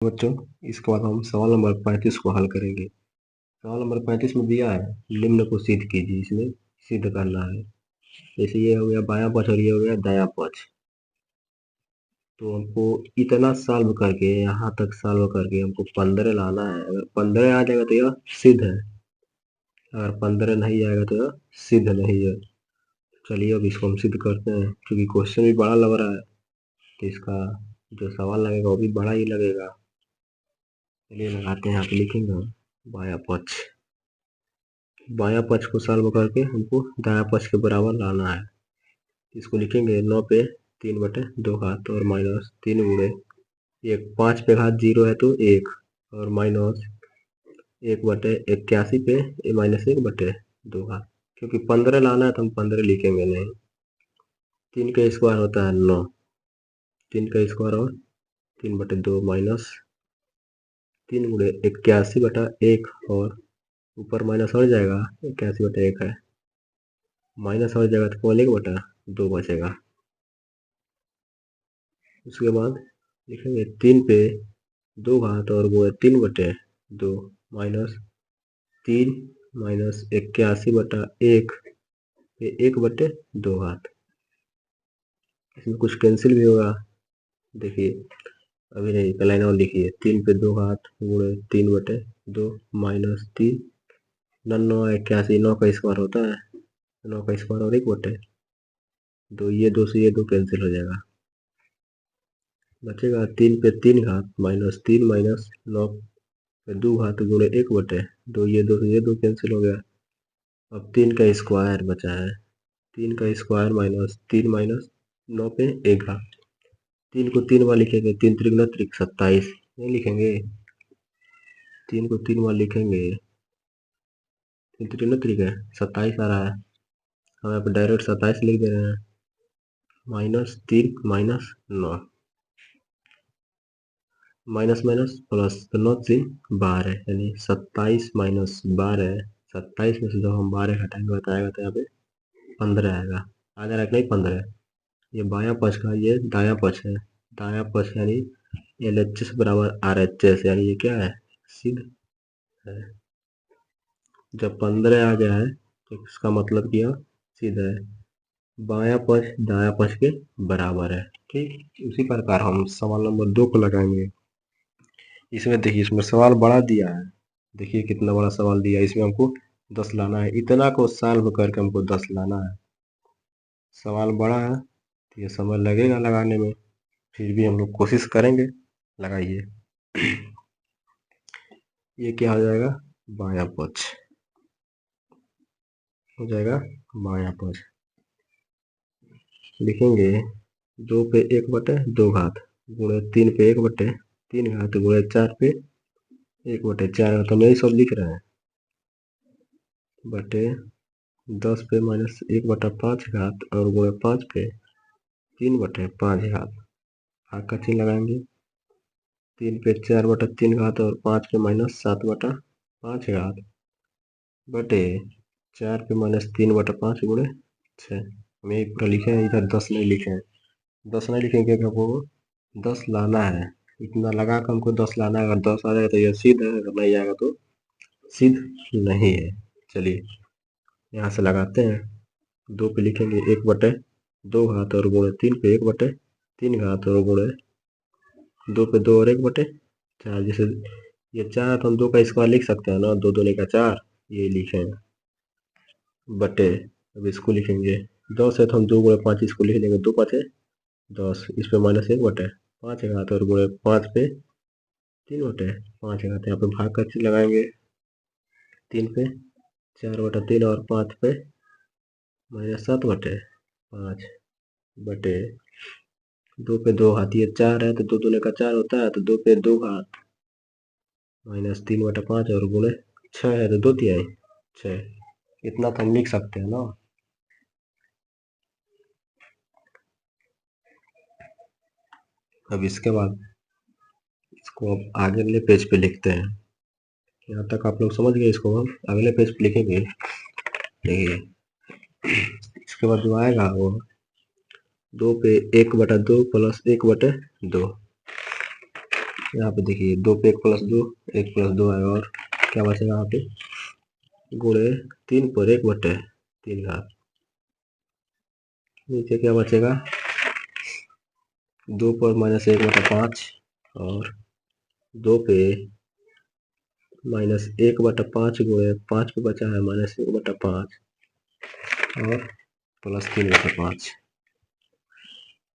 बच्चों, इसके बाद हम सवाल नंबर 35 को हल करेंगे। सवाल नंबर 35 में दिया है, निम्न को सिद्ध कीजिए। इसमें सिद्ध करना है। जैसे ये हो गया बायां पक्ष और ये हो गया दायां पक्ष। तो हमको इतना सॉल्व करके यहाँ तक सॉल्व करके हमको 15 लाना है। अगर 15 आ जाएगा तो यह सिद्ध है, अगर 15 नहीं आएगा तो यह सिद्ध नहीं है। चलिए अब इसको हम सिद्ध करते हैं। क्योंकि क्वेश्चन भी बड़ा लग रहा है तो इसका जो सवाल लगेगा वो भी बड़ा ही लगेगा। चलिए लगाते हैं, यहाँ पे लिखेंगे बायां पक्ष। बायां पक्ष को सॉल्व करके हमको दायां पक्ष के बराबर लाना है। इसको लिखेंगे 9 पे 3/2 घात और माइनस 3 गुणे 1। 5 पे घात 0 है तो 1 और माइनस 1/81 पे माइनस 1/2 घात। क्योंकि 15 लाना है तो हम 15 लिखेंगे नहीं। 3 का स्क्वायर होता है 9, 3 का स्क्वायर और 3/2 माइनस 3 गुणे 81/1 और ऊपर माइनस हो जाएगा, 81/1 है, माइनस हो जाएगा तो केवल 1/2 बचेगा। उसके बाद लिखेंगे 3 पे 2 घात और गुणे 3/2 माइनस 3 माइनस 81/1 पे 1/2 घात। इसमें कुछ कैंसिल भी होगा। देखिए अभी नहीं, लाइन और लिखिए। 3 पे 2 घात गुणे 3/2 माइनस 3 9 81, 9 का स्क्वायर होता है, 9 का स्क्वायर और 1/2, ये 2 से ये 2 कैंसिल हो जाएगा। बचेगा 3 पे 3 घात माइनस 3 माइनस 9 पे 2 घात गुणे 1/2, ये 2 से ये 2 कैंसिल हो गया। अब 3 का स्क्वायर बचा है, 3 का स्क्वायर माइनस 3 माइनस 9 पे 1 घात। 3 को 3 बार लिखेंगे, 3 त्रिक 27 नहीं लिखेंगे। 3 को 3 बार लिखेंगे, 3 त्रिक है 27 आ रहा है। हम यहाँ पे डायरेक्ट 27 लिख दे रहे हैं। Minus 3 minus 9 minus minus plus, तो 9 3 12 यानी 27 माइनस 12। 27 में से जब हम 12 घटाएंगे बताएगा तो यहाँ पे 15 आएगा। आ जा रहा है नहीं 15। ये बायां पक्ष का, ये दायां पक्ष है। दायां पक्ष यानी LHS बराबर RHS, यानी ये क्या है, सिद्ध है। जब 15 आ गया है तो इसका मतलब कि यह सिद्ध है। बायां पक्ष दायां पक्ष के बराबर है। ठीक, उसी प्रकार हम सवाल नंबर 2 को लगाएंगे। इसमें देखिए, इसमें सवाल बड़ा दिया है। देखिए कितना बड़ा सवाल दिया है। इसमें हमको 10 लाना है। इतना को सॉल्व करके हमको 10 लाना है। सवाल बड़ा है तो ये समय लगेगा लगाने में, फिर भी हम लोग कोशिश करेंगे। लगाइए। ये क्या हो जाएगा, बायां पक्ष हो जाएगा। बायां पक्ष लिखेंगे 2 पे 1/2 घात गुणे 3 पे 1/3 घात गुणे 4 पे 1/4, तो हम यही सब लिख रहे हैं। बटे 10 पे माइनस 1/5 घात और गुणे 5 पे 3/5 घात। भाग का चिन्ह लगाएंगे। 3 पे 4/3 घात और 5 पे माइनस 7/5 घात बटे 4 पे माइनस 3/5 गुणे 6। हम यही पूरा लिखे हैं, इधर 10 नहीं लिखे हैं। 10 नहीं लिखेंगे क्योंकि हमको 10 लाना है। इतना लगा कर हमको 10 लाना है। अगर 10 आ जाएगा तो यह सिद्ध है, अगर नहीं आएगा तो सिद्ध नहीं है। चलिए यहाँ से लगाते हैं। 2 पे लिखेंगे 1/2 घात और गुणे 3 पे 1/3 घात और गुणे 2 पे 2 और 1/4। जैसे ये 4 तो हम 2 का स्क्वायर लिख सकते हैं ना, 2 दूनी का 4, ये लिखे बटे। अब इसको लिखेंगे 10 है तो हम 2 गुणे 5 इसको लिख देंगे, 2 5 10, इस पे माइनस 1/5 घात और गुणे 5 पे 3/5 घात। यहाँ पे भाग का चिन्ह लगाएंगे। 3 पे 4/3 और 5 पे माइनस 7/5 बटे 2 पे 2 घात, ये 4 है तो 2 दूनी का 4 होता है, तो 2 पे 2 घात माइनस 3/5 और गुणे 6 है तो 2 तिहाई 6। इतना तो हम लिख सकते हैं ना। अब इसके बाद इसको अब आगे अगले पेज पे लिखते हैं। यहाँ तक आप लोग समझ गए। इसको हम अगले पेज पे लिखेंगे। देखिए इसके बाद जो आएगा वो 2 पे 1/2 प्लस 1/2 यहाँ पे देखिए 2 पे 1+2 आएगा और क्या बचेगा यहाँ पे गुणे 3 पर 1/3 घात। नीचे क्या बचेगा 2 पर -1/5 और 2 पे -1/5 गुणे 5 पे बचा है -1/5 और +3/5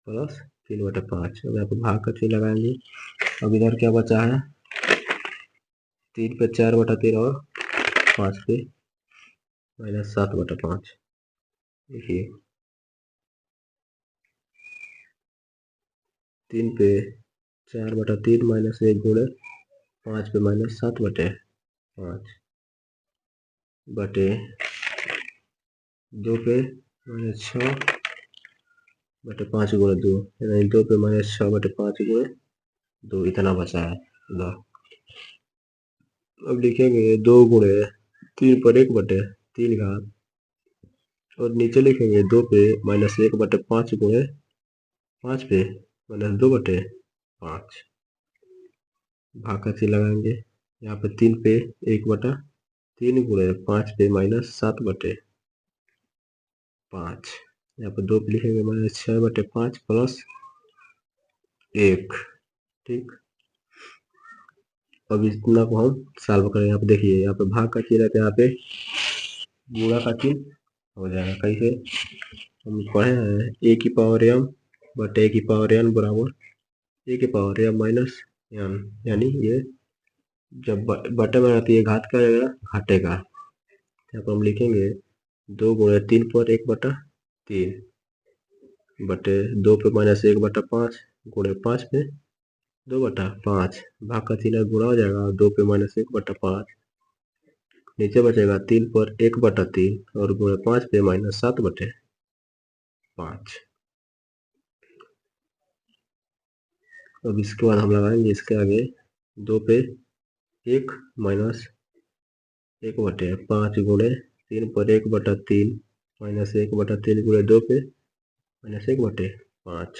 +3/5। अब यहाँ पे भाग का चिन्ह लगाएंगे। अब इधर क्या बचा है 3 पे 4/3 और 5 पे -7/5। देखिए 3 पे 4/3 -1 गुणे 5 पे -7/5 बटे 2 पे -6/5 गुणे 2 यानी 2 पे -6/5 गुणे 2 इतना बचा है लो। अब लिखेंगे 2 गुणे 3 पर 1/3 घात और नीचे लिखेंगे 2 पे -1/5 गुणे 5 पे -2/5 भाग का चिन्ह लगाएंगे। यहाँ पे 3 पे 1/3 गुणे 5 पे -7/5 यहाँ पे 2 पे लिखेंगे -6/5 + 1। ठीक, अब इतना को हम सॉल्व करें। यहाँ पे देखिए यहाँ पे भाग का चिन्ह रहता है, यहाँ पे गुणा का चिन्ह हो जाएगा। कैसे हम पढ़े हैं a⁴m बटे a⁴n बराबर a⁴m - n, यानी ये जब बटे में रहती है घात का आएगा घाटे का। यहाँ पर हम लिखेंगे 2 गुणे 3 पर 1/3 बटे 2 पे -1/5 गुणे 5 पे 2/5 भाग का चिन्ह गुणा हो जाएगा 2 पे -1/5 नीचे बचेगा 3 पर 1/3 और गुणे 5 पे -7/5। अब इसके बाद हम लगाएंगे इसके आगे 2 पे 1 -1/5 गुणे 3 पर 1/3 -1/3 गुणे 2 पे -1/5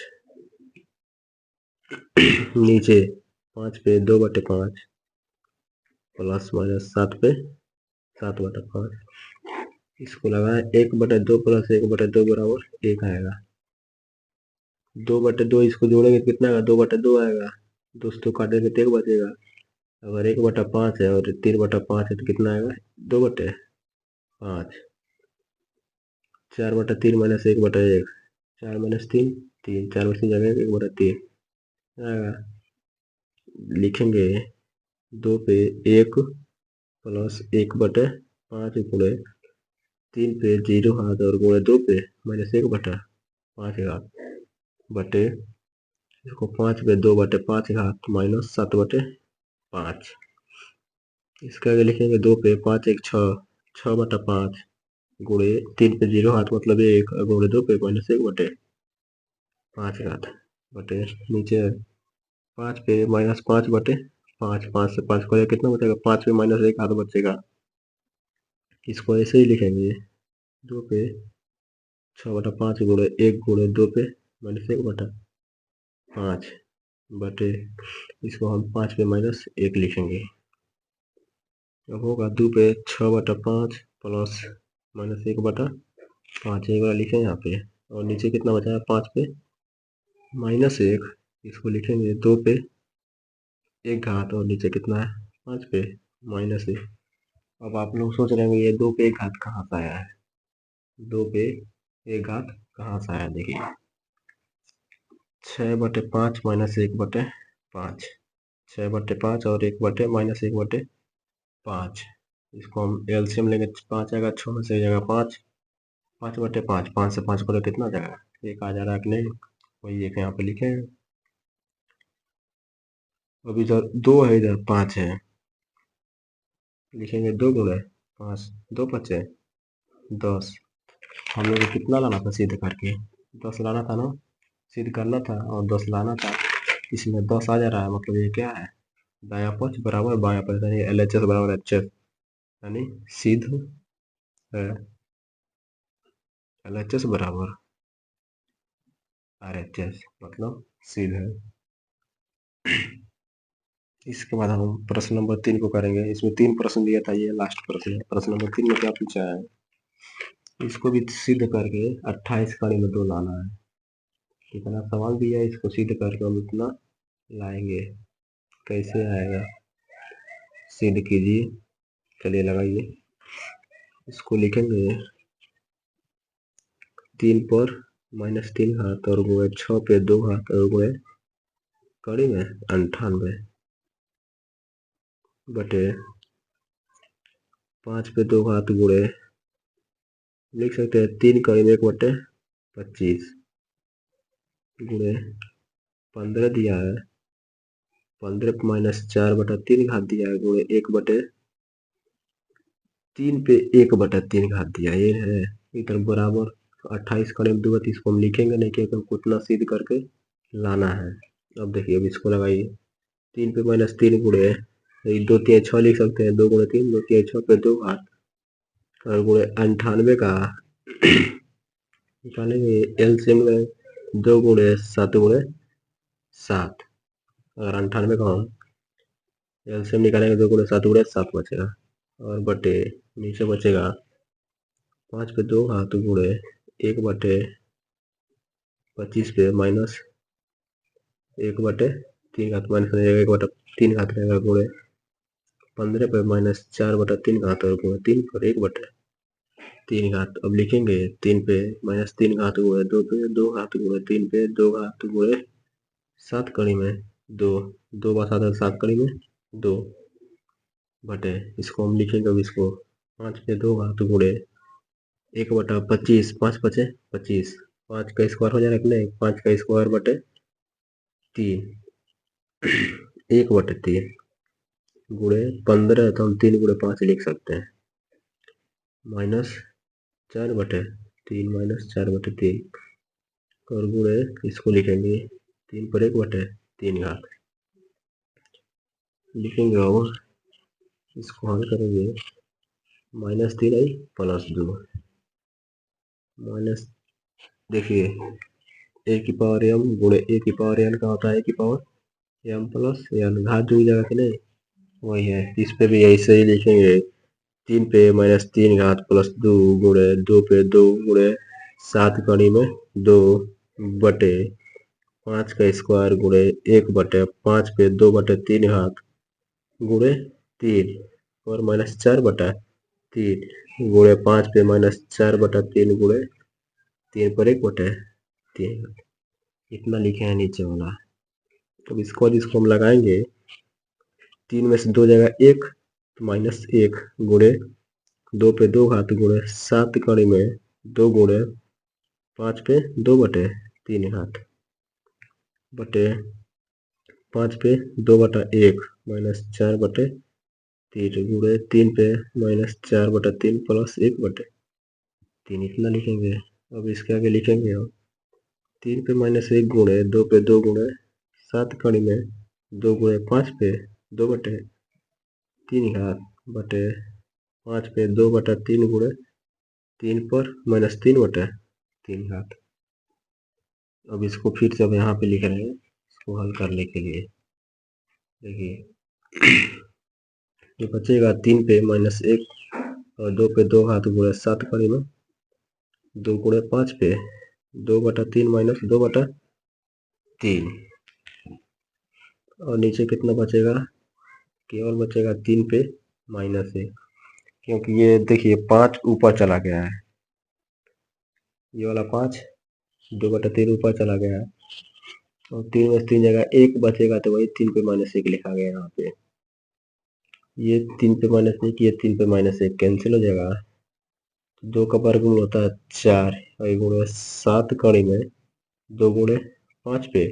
नीचे 5 पे 2/5 +-7 पे 7/5 इसको लगाए 1/2 + 1/2 बराबर 1 आएगा। 2/2 इसको जोड़ेंगे तो कितना आएगा 2/2 आएगा। दोस्तों काटेंगे तो 1 बचेगा। अगर 1/5 है और 3/5 है तो कितना आएगा 2/5 4/3 - 1/1 4 - 3 3 4 में 3 जगह 1/3 आएगा। लिखेंगे 2 पे 1 + 1/5 गुणे 3 पे 0 हाथ और गुणे 2 पे -1/5 घात बटे इसको 5 पे 2/5 घात -7/5। इसके आगे लिखेंगे 2 पे 5 1 6 6/5 गुणे 3 पे 0 हाथ मतलब 1 और गुणे 2 पे -1/5 घात बटे नीचे 5 पे -5/5 5 से 5 को कितना बचेगा 5 पे -1 हाथ बचेगा। इसको ऐसे ही लिखेंगे 2 पे 6/5 गुणे 1 गुणे 2 पे -1/5 बटे इसको हम 5 पे -1 लिखेंगे। अब होगा 2 पे 6/5 + -1/5 एक बार लिखें यहाँ पे और नीचे कितना बचा है 5 पे -1 इसको लिखेंगे 2 पे 1 घात और नीचे कितना है 5 पे -1। अब आप लोग सोच रहे होंगे ये 2 पे 1 घात कहाँ से आया है 2 पे 1 घात कहाँ से आया देखिए 6/5 - 1/5 6/5 और 1/-1/5 इसको हम एलसीएम लेंगे 5 आएगा 6 में से जाएगा 5 5/5 5 से 5 को कितना जाएगा 1 आ जा रहा है कि नहीं वही एक यहाँ पे लिखे हैं। अब इधर 2 है इधर 5 है लिखेंगे 2 गुणे 5 2 5 10 हम लोग को कितना लाना था सिद्ध करके 10 लाना था ना सिद्ध करना था और 10 लाना था। इसमें 10 आ जा रहा है मतलब ये क्या है दायां पक्ष बराबर बायां पक्ष यानी LHS बराबर HS यानी सिद्ध है LHS बराबर RHS मतलब सिद्ध है। इसके बाद हम प्रश्न नंबर 3 को करेंगे। इसमें 3 प्रश्न दिया था, ये लास्ट प्रश्न है। प्रश्न नंबर 3 में क्या पूछा है, इसको भी सिद्ध करके 28 कड़ी में 2 लाना है। कितना सवाल दिया है, इसको सिद्ध करके हम इतना लाएंगे। कैसे आएगा, सिद्ध कीजिए। चलिए लगाइए। इसको लिखेंगे 3 पर -3 घात और गुणे 6 पे 2 घात और गुणे कड़ी में 98 बटे 5 पे 2 घात गुणे, लिख सकते हैं 3 कड़ी में 1 बटे 25 गुणे 15 दिया है, 15 -4 बटा 3 घात दिया है गुणे 1 बटे 3 पे 1 बटा 3 घात दिया है। ये है इधर बराबर 28 कड़ी में 2 इसको हम लिखेंगे नहीं, क्योंकि हमको इतना सिद्ध करके लाना है। अब देखिए, अब इसको लगाइए। 3 पे -3 गुणे 2 3 6 लिख सकते हैं, 2 गुणे 3 2 3 6 पे 2 घात और गुणे 98 का निकालेंगे एलसीएम में। 2 गुणे 7 गुणे 7, अगर 98 का हम एलसीएम निकालेंगे 2 गुणे 7 गुणे 7 बचेगा और बटे नीचे बचेगा 5 पे 2 घात गुणे 1 बटे 25 पे माइनस 1 बटे 3 घात माइनस 1 बटा 3 घात रहेगा गुणे 15 पे -4 बटा 3 घात और गुणे 3 पर 1 बटे 3 घात। अब लिखेंगे 3 पे -3 घात गुणे 2 पे 2 घात गुणे 3 पे 2 घात गुणे 7 कड़ी में 2 2 बार 7 7 कड़ी में 2 बटे, इसको हम लिखेंगे अब इसको 5 पे 2 घात गुणे 1 बटा 25, 5 बचे 25, 5 का स्क्वायर हो जाएगा कि नहीं, 5 का स्क्वायर बटे 3 1 बटे 3 गुणे 15, तो हम 3 गुणे 5 लिख सकते हैं, -4 बटे 3 -4 बटे 3 और गुणे इसको लिखेंगे 3 पर 1 बटे 3 घात लिखेंगे। और इसको हल करेंगे -3 आई +2 माइनस, देखिए ए की पावर m गुणे ए की पावर n का होता है ए की पावर m प्लस n, घात जुड़ जाएगा कि नहीं, वही है। इस पे भी ऐसे ही लिखेंगे 3 पे -3 घात +2 गुणे 2 पे 2 गुणे 7 कड़ी में 2 बटे 5 का स्क्वायर गुणे 1 बटे 5 पे 2 बटे 3 घात गुणे 3 और -4 बटा 3 गुणे 5 पे -4 बटा 3 गुणे 3 पर 1 बटे 3, इतना लिखे हैं नीचे वाला। अब इसको हम लगाएंगे 3 में से 2 जगह 1 -1 गुणे 2 पे 2 घात गुणे 7 कड़ी में 2 गुणे 5 पे 2 बटे 3 घात बटे 5 पे 2 बटा 1 -4 बटे 3 गुणे 3 पे -4 बटा 3 प्लस 1 बटे 3, इतना लिखेंगे। अब इसके आगे लिखेंगे हम 3 पे -1 गुणे 2 पे 2 गुणे 7 कड़ी में 2 गुणे 5 पे 2 बटे 3 घात बटे 5 पे 2 बटा 3 गुणे 3 पर -3 बटे 3 घात। अब इसको फिर से अब यहाँ पे लिख रहे हैं, इसको हल करने के लिए। देखिए ये बचेगा 3 पे -1 और 2 पे 2 घात गुणे 7 कड़ी में 2 गुणे 5 पे 2 बटा 3 माइनस 2 बटा 3 और नीचे कितना बचेगा, केवल बचेगा 3 पे -1, क्योंकि ये देखिए 5 ऊपर चला गया है, ये वाला 5 2 बटा 3 ऊपर चला गया है और 3 में से 3 जगह 1 बचेगा, तो वही 3 पे -1 लिखा गया यहाँ पे। ये 3 पे -1, ये 3 पे -1 कैंसिल हो जाएगा। 2 का वर्गमूल होता है 4 और गुणे 7 कड़ी में 2 गुणे 5 पे,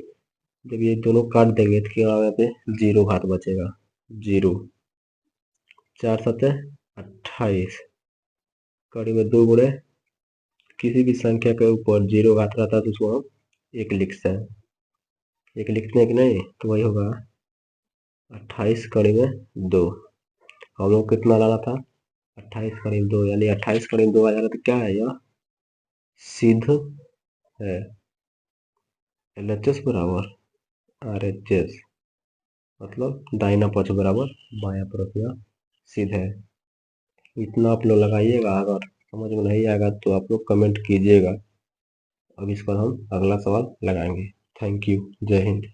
जब ये दोनों काट देंगे तो क्या यहाँ पे 0 घात बचेगा, 0 4 7 28 कड़ी में 2 गुणे किसी भी संख्या के ऊपर 0 घात रहता है तो उसको हम 1 लिखते हैं, 1 लिखते हैं कि नहीं, तो वही होगा 28 कड़ी में 2। हम लोग कितना लाना था, 28 कड़ी में 2, यानी 28 कड़ी में 2 आ जा रहा, तो क्या है यह सिद्ध है। LHS बराबर RHS मतलब दाहिना पक्ष बराबर बायां पक्ष या सीधे है। इतना आप लोग लगाइएगा। अगर समझ में नहीं आएगा तो आप लोग कमेंट कीजिएगा। अब इस पर हम अगला सवाल लगाएंगे। Thank you. जय हिंद।